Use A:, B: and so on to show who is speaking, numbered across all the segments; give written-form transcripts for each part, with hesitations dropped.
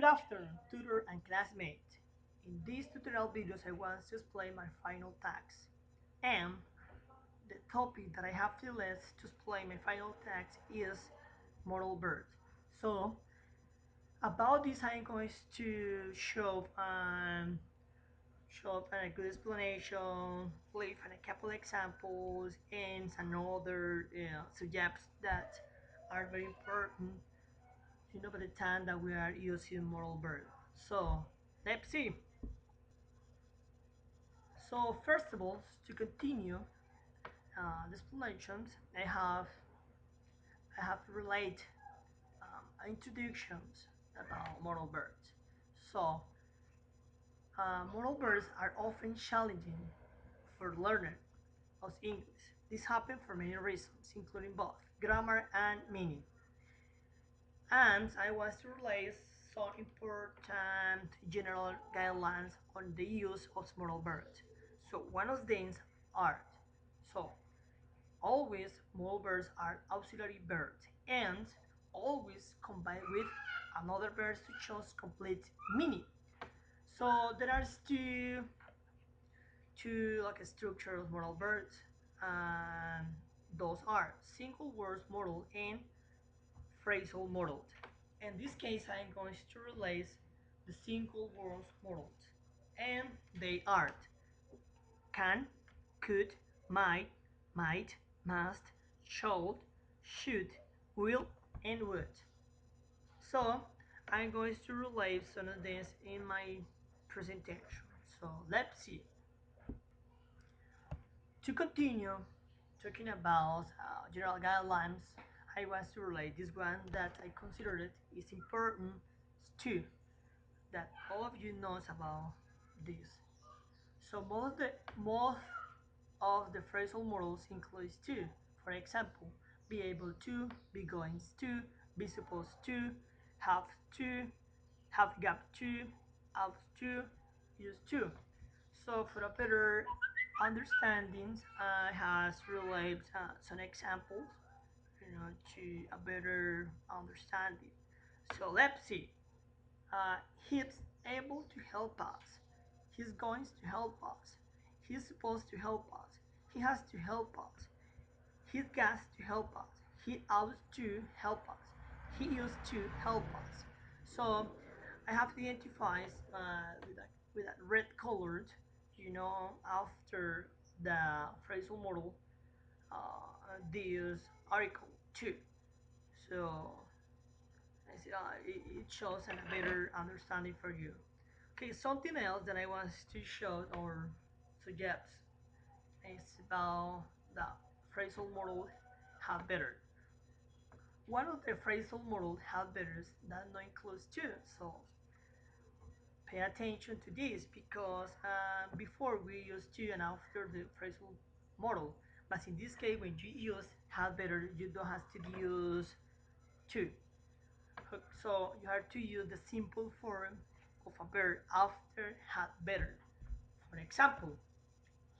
A: Good afternoon, tutor and classmate. In these tutorial videos, I want to explain my final task. And the topic that I have to list to explain my final task is model bird. So, about this, I'm going to show a good explanation, leave a couple examples, and some other subjects that are very important by the time that we are using model bird. So, let's see. So first of all, to continue the explanations, I have to relate introductions about model birds. So model birds are often challenging for learners of English. This happens for many reasons, including both grammar and meaning. And I want to relate some important general guidelines on the use of model birds. So one of these are so always small birds are auxiliary birds and always combined with another bird to show complete meaning. So there are two like a structure of modal birds, and those are single words model and phrasal model. In this case, I'm going to relate the single words models, and they are can, could, might, must, should, will, and would. So I'm going to relate some of this in my presentation. So let's see. To continue talking about general guidelines, I want to relate this one that I consider it is important too, that all of you knows about this. So most of the phrasal models includes to. For example, be able to, be going to, be supposed to, have got to, ought to, used to. So for a better understanding, I has relayed some examples, to a better understanding. So let's see. Uh, he's able to help us. He's going to help us. He's supposed to help us. He has to help us. He's got to help us. He ought to help us. He used to help us. So I have to identify with a red colored, after the phrasal model, this article too. So it shows a better understanding for you. Okay, something else that I want to show or suggest is about the phrasal model have better. One of the phrasal model have betters that not includes two. So pay attention to this because before we use to and after the phrasal model, but in this case when you use have better you don't have to use to. So you have to use the simple form of a verb after had better. For example,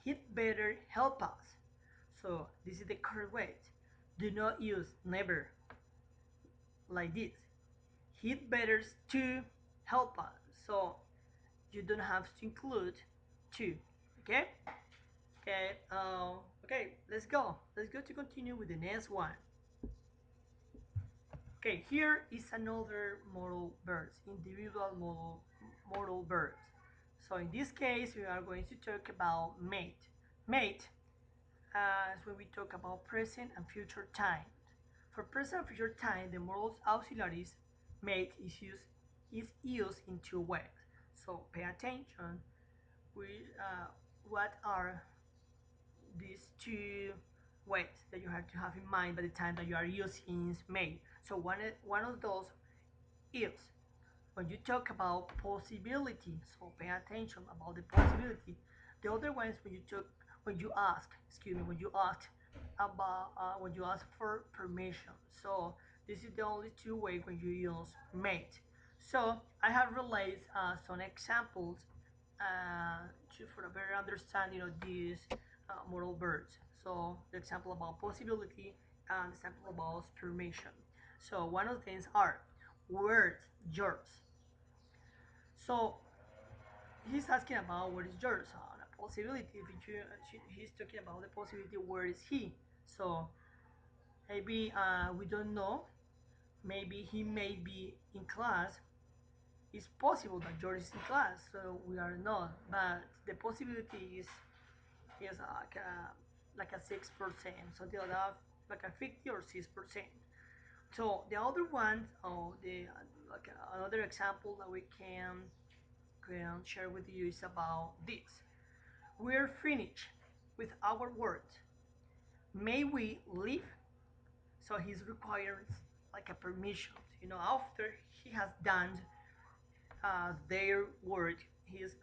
A: he'd better help us. So this is the correct way. Do not use never like this. He'd better to help us. So you don't have to include to. Okay? Okay, let's go. Let's go to continue with the next one. Okay, here is another modal verbs, individual modal verbs. So in this case, we are going to talk about made. Made is when we talk about present and future time. For present and future time, the modal auxiliaries made is used in two ways. So pay attention. We what are these two ways that you have to have in mind by the time that you are using made. So one of those is when you talk about possibility, so pay attention about the possibility. The other one is when you ask about when you ask for permission. So this is the only two ways when you use made. So I have relayed some examples for a better understanding of these modal verbs. So the example about possibility and the example about permission. So one of the things are words yours. So he's asking about what is yours, a possibility. If you, he's talking about the possibility where is he. So maybe we don't know. Maybe he may be in class. It's possible that George is in class, so we are not. But the possibility is like a 6%, something like that, like a 50 or 6%. So the other one, or the like another example that we can share with you is about this. We're finished with our work. May we leave? So he's requires like a permission. After he has done their work, he's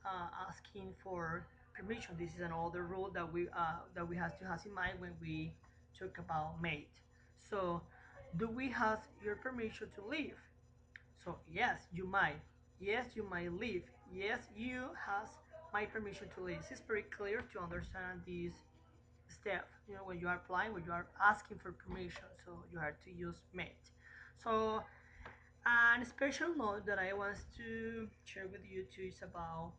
A: asking for permission. This is another rule that we have to have in mind when we talk about mate. So, do we have your permission to leave? So yes, you might. Yes, you might leave. Yes, you has my permission to leave. It's very clear to understand this step. When you are applying, when you are asking for permission, so you have to use mate. So and a special note that I want to share with you too is about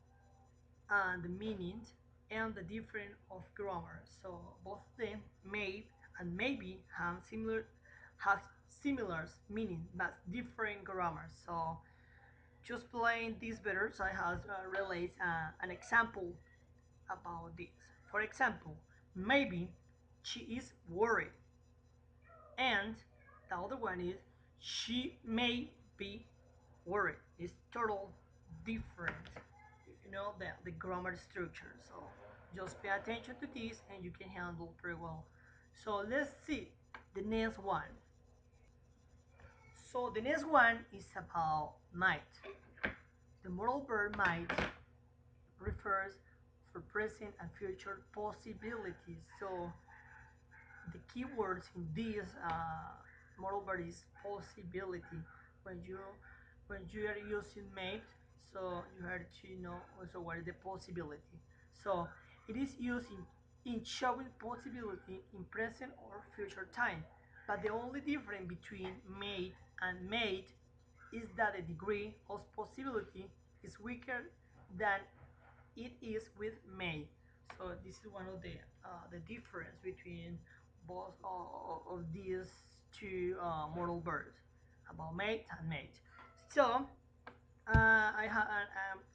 A: the meanings and the difference of grammar. So both of them may and maybe have similar meaning but different grammar. So just playing this better, so I have relate an example about this. For example, maybe she is worried, and the other one is she may be worried. It's total different, the grammar structure. So just pay attention to this and you can handle pretty well. So let's see the next one. So the next one is about might. The modal verb might refers for present and future possibilities. So the keywords in this moreover is possibility. When you when you are using made, so you have to know also what is the possibility. So it is used in showing possibility in present or future time, but the only difference between made and made is that the degree of possibility is weaker than it is with may. So this is one of the difference between both of these two modal verbs about mate and mate. So I have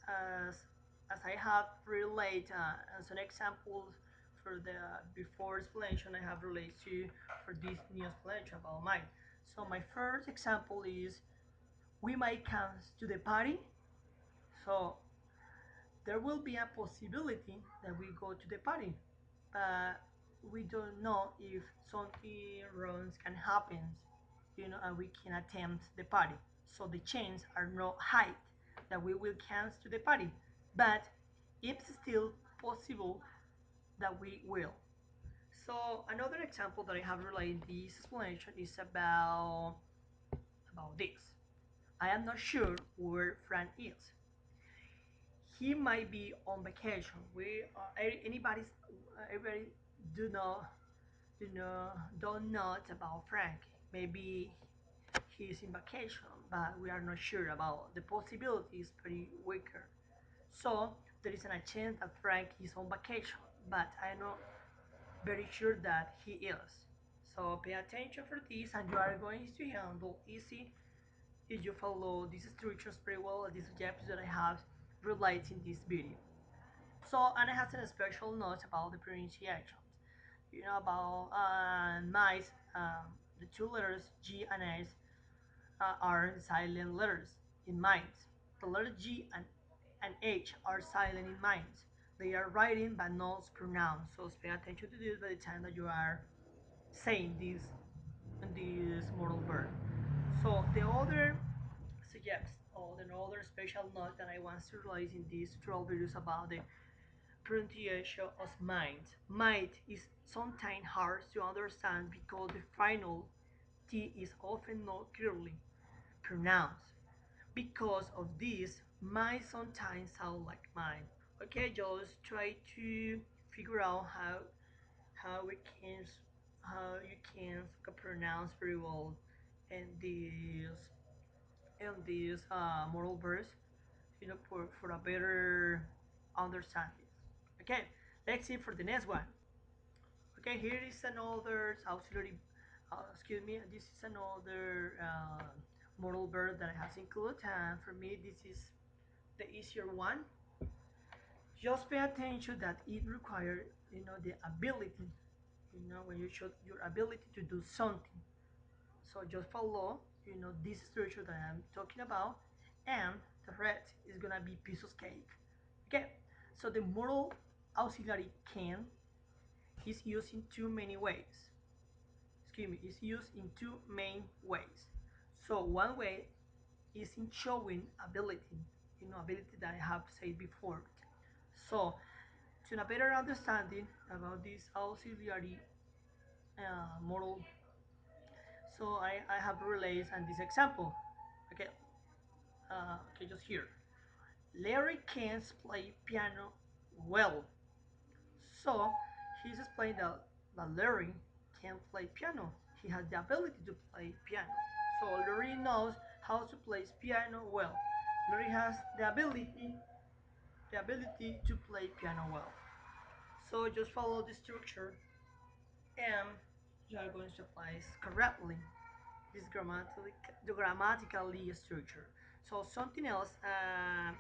A: as I have relate some examples for the before explanation, I have relate to for this new explanation about mate. So my first example is we might come to the party. So there will be a possibility that we go to the party, but we don't know if something wrong can happen, and we can attempt the party. So the chances are not high that we will cancel to the party, but it's still possible that we will. So another example that I have related this explanation is about this. I am not sure where Frank is. He might be on vacation. Everybody do not don't know about Frank. Maybe he's in vacation, but we are not sure about. The possibility is pretty weaker. So there is a chance that Frank is on vacation, but I'm not very sure that he is. So pay attention for this, and you are going to handle easy if you follow these instructions pretty well, these objectives that I have related in this video. So Anna has a special note about the pronunciations. About mice, the two letters G and S are silent letters in minds. The letter G and H are silent in minds. They are writing but not pronounced. So pay attention to this by the time that you are saying this modal verb. So the other suggests, or the other special note that I want to realize in these 12 videos about the pronunciation of mind. Might is sometimes hard to understand because the final T is often not clearly pronounced. Because of this, might sometimes sound like mine. Okay, just try to figure out how we can how you can pronounce very well in these moral verse. for a better understanding. Okay, let's see for the next one. Okay, here is another auxiliary. Excuse me. This is another model verb that I have included, and for me this is the easier one. Just pay attention that it requires the ability. When you show your ability to do something. So just follow this structure that I'm talking about, and the rest is gonna be piece of cake. Okay. So the modal auxiliary can is used in two many ways. Excuse me, is used in two main ways. So one way is in showing ability, ability that I have said before. So to a better understanding about this auxiliary model, so I have relays and this example. Okay, okay, just here. Larry can't play piano well, so he's explaining that Larry can play piano. He has the ability to play piano. So Larry knows how to play piano well. Larry has the ability to play piano well. So just follow the structure, and you are going to apply correctly this grammatically structure. So something else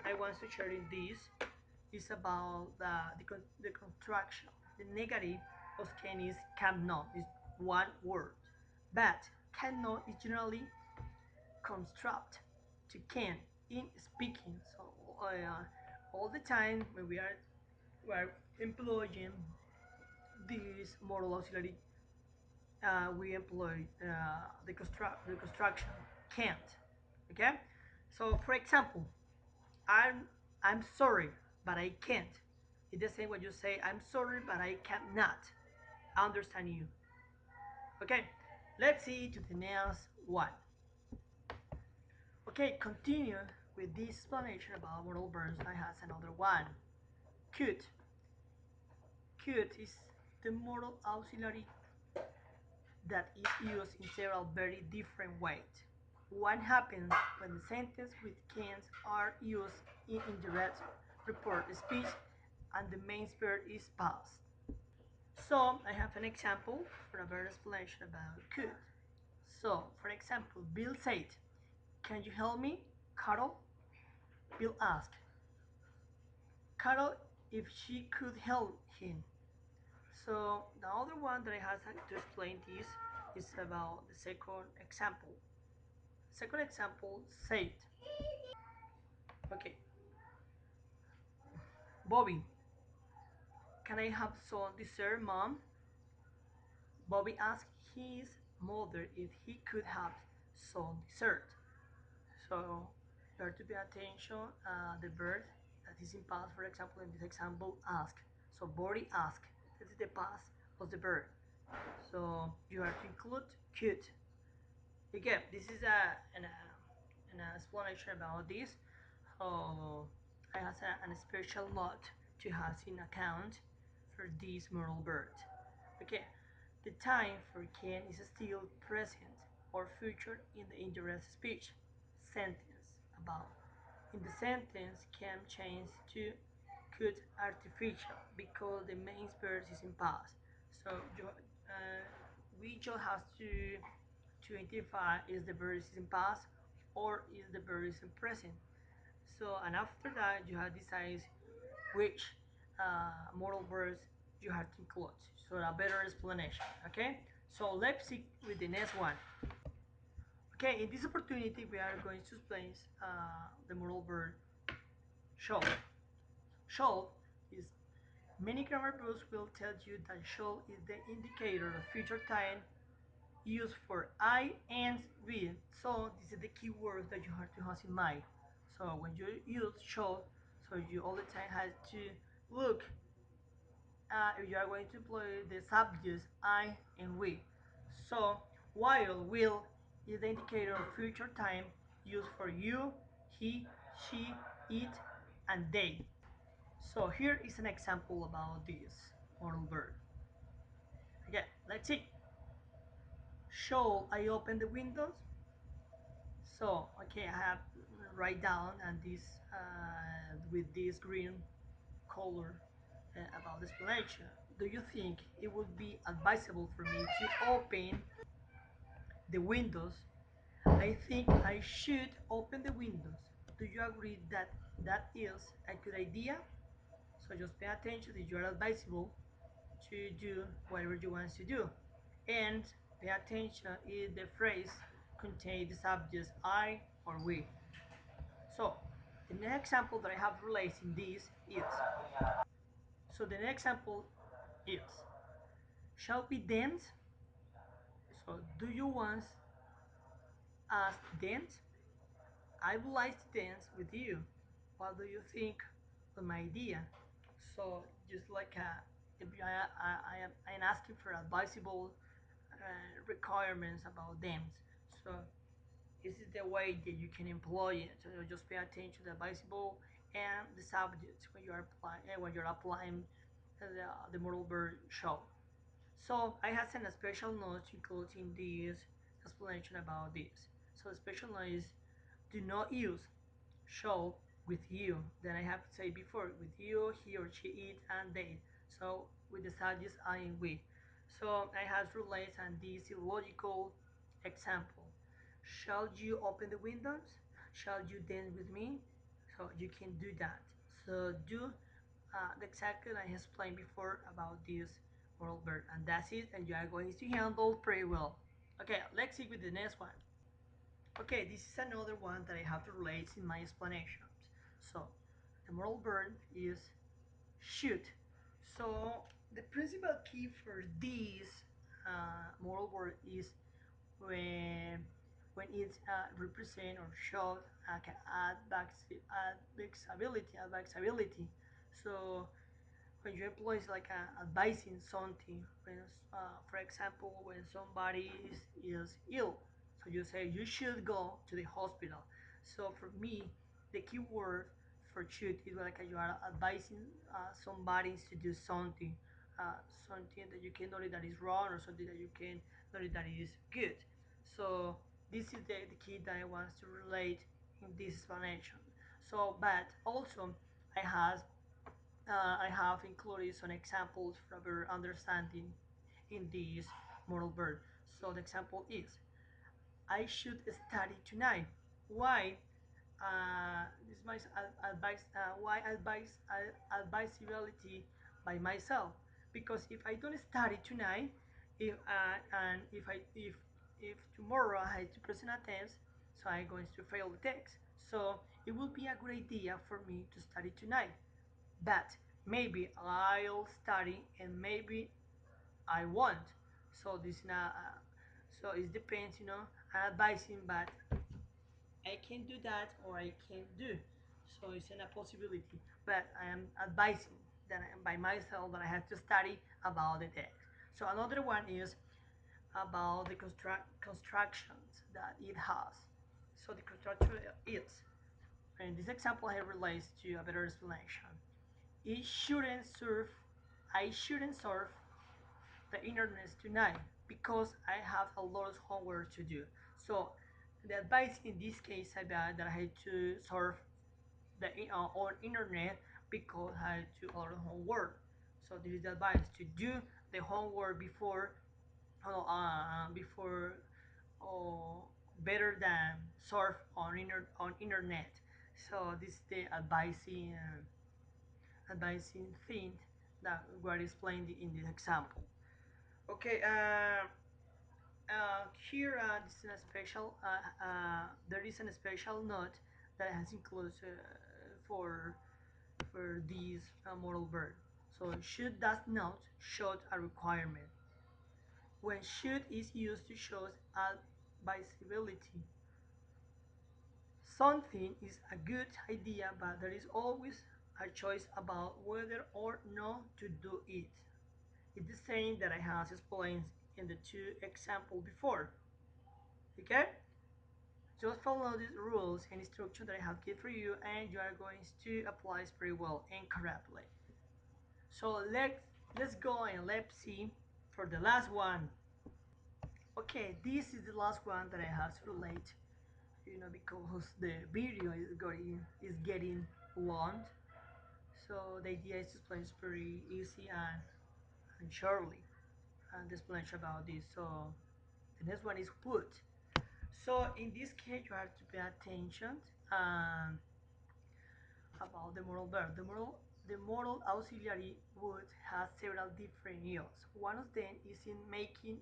A: I want to share in this is about the contraction. The negative of can is cannot is one word, but cannot is generally construct to can in speaking. So all the time when we are employing this model auxiliary, we employ the construction can't. Okay, so for example, I'm I'm sorry, but I can't. It's the same when you say I'm sorry, but I cannot understand you. Okay, let's see to the next one. Okay, continue with this explanation about modal verbs. I have another one. Could. Could is the modal auxiliary that is used in several very different ways. What happens when the sentence with can't are used in indirect report speech and the main verb is past? So I have an example for a better explanation about could. So for example, Bill said, "Can you help me, Carol?" Bill asked Carol if she could help him. So the other one that I have to explain this is about the second example. Second example said, okay, Bobby, can I have some dessert, Mom? Bobby asked his mother if he could have some dessert. So you have to pay attention the verb that is in past, for example, in this example, ask. So Bobby asked. This is the past of the verb. So you have to include could. Again, this is an explanation about this. I have a special note to have in account for this moral verb. Okay, the time for can is still present or future in the indirect speech sentence about. In the sentence can change to could artificial because the main verb is in past. So we just have to identify is the verb is in past or is the verb is in present. So and after that you have decided which modal verbs you have to include. So a better explanation. Okay. So let's see with the next one. Okay, in this opportunity we are going to explain the modal verb show. Show is many grammar books will tell you that show is the indicator of future time used for I and will. So this is the key word that you have to have in mind. So when you use show, so you all the time have to look if you are going to employ the subjects I and we. So while will is the indicator of future time used for you, he, she, it, and they. So here is an example about this modal verb. Again, let's see. Shall I open the windows? So, okay, I have write down and this with this green color about the explanation. Do you think it would be advisable for me to open the windows? I think I should open the windows. Do you agree that that is a good idea? So just pay attention that you are advisable to do whatever you want to do. And pay attention if the phrase contains the subjects I or we. So the next example that I have relating this is, so the next example is, shall we dance? So do you want us to dance? I would like to dance with you. What do you think of my idea? So just like if I am asking for advisable requirements about dance. So this is the way that you can employ it. So just pay attention to the advisable and the subjects when you're applying the moral verb show. So I have sent a special note including this explanation about this. So the special note is, do not use shall with you. Then I have to say before with you, he or she, it, and they. So with the subjects I and we. So I have related and this illogical example. Shall you open the windows? Shall you dance with me? So you can do that. So do the exactly I explained before about this moral verb, and that's it. And you are going to handle pretty well. Okay, let's see with the next one. Okay, this is another one that I have to relate in my explanations. So the moral verb is should. So the principal key for this moral word is when when it's represent or show can add back advisability. So when you employ like advising something, when for example when somebody is ill, so you say you should go to the hospital. So for me the key word for should is like you are advising somebody to do something, something that you can know that is wrong or something that you can know that is good. So this is the key that I want to relate in this explanation. So but also I have I have included some examples for our understanding in this moral verb. So the example is, I should study tonight. Why? This is my advice. Why advisability by myself? Because if I don't study tonight, if and if tomorrow I have to present a test, so I'm going to fail the test. So it would be a good idea for me to study tonight, but maybe I'll study and maybe I won't. So this not. So it depends, I'm advising, but I can do that or I can't do. So it's not a possibility. But I am advising that I am by myself that I have to study about the text. So another one is about the constructions that it has. So the construction is. In this example here relates to a better explanation. It shouldn't serve I shouldn't surf the internet tonight because I have a lot of homework to do. So the advice in this case about that I had to surf the on internet because I had to a lot of homework. So this is the advice to do the homework before uh, better than surf on internet. So this is the advising thing that we're explained in this example. Okay, here this is a special. There is a special note that has included for this moral verb. So should does not show a requirement. When should is used to show advisability. Something is a good idea, but there is always a choice about whether or not to do it. It's the same that I have explained in the two examples before. Okay? Just follow these rules and instructions that I have given for you and you are going to apply it pretty well and correctly. So let's go and let's see for the last one. Okay, this is the last one that I have to relate because the video is getting long. So the idea is to explain it's pretty easy and shortly and explanation about this. So the next one is would. So in this case, you have to pay attention um, about the moral verb. The moral auxiliary would have several different use. One of them is in making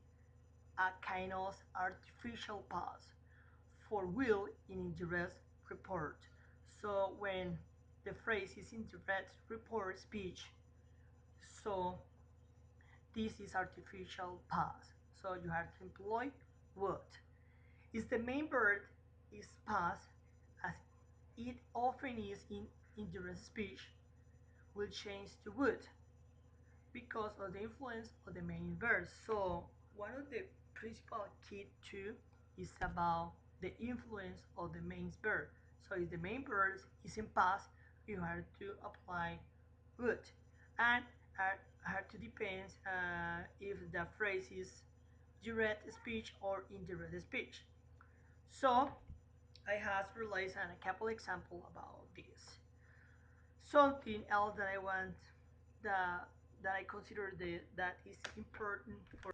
A: a kind of artificial pause for will in indirect report. So when the phrase is indirect report speech, so this is artificial pause. So you have to employ would. Is the main verb is past as it often is in indirect speech will change to would because of the influence of the main verb. So one of the principal key too is about the influence of the main verb. So if the main verb is in past, you have to apply would, and have to depend if the phrase is direct speech or indirect speech. So I have realized a couple example about this. Something else that I want that that I consider that is important for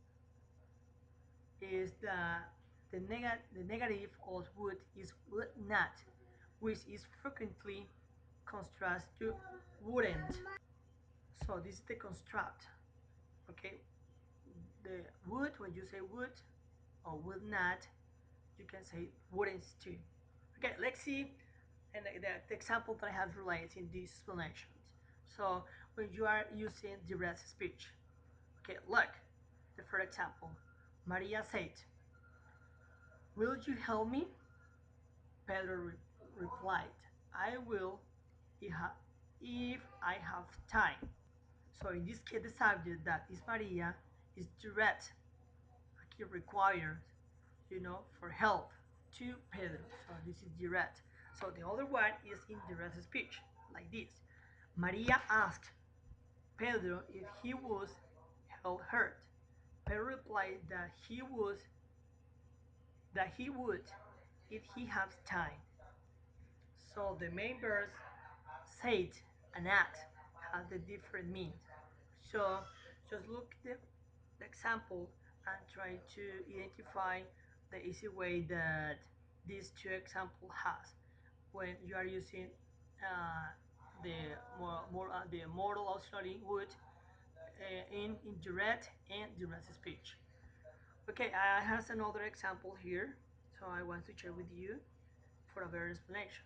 A: is the negative of would is would not, which is frequently contrast to wouldn't. So this is the construct. Okay, the would when you say would or would not, you can say wouldn't too. Okay, let's see and the example that I have related in these explanations. So when you are using direct speech, okay, look, the first example, Maria said, "Will you help me?" Pedro replied, "I will if I have time." So in this case, the subject that is Maria is direct, like required, for help to Pedro. So this is direct. So the other one is indirect speech, like this. Maria asked Pedro if he was hurt. Pedro replied that he would if he has time. So the main verb said and act has the different means. So just look the example and try to identify the easy way that these two example has when you are using the modal auxiliary would in indirect and direct speech. Okay, I have another example here, so I want to share with you for a better explanation.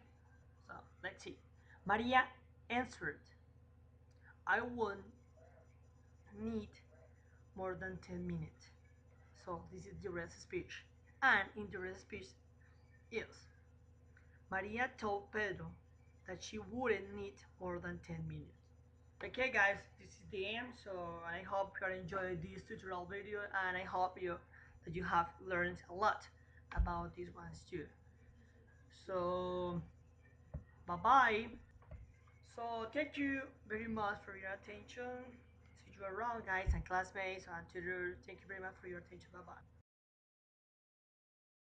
A: So let's see. Maria answered, "I won't need more than 10 minutes." So this is direct speech. And indirect speech is Maria told Pedro that she wouldn't need more than 10 minutes. Okay guys, this is the end. So I hope you are enjoying this tutorial video and I hope that you have learned a lot about these ones too. So bye bye. So thank you very much for your attention. See you around guys and classmates and tutors. Thank you very much for your attention. Bye bye.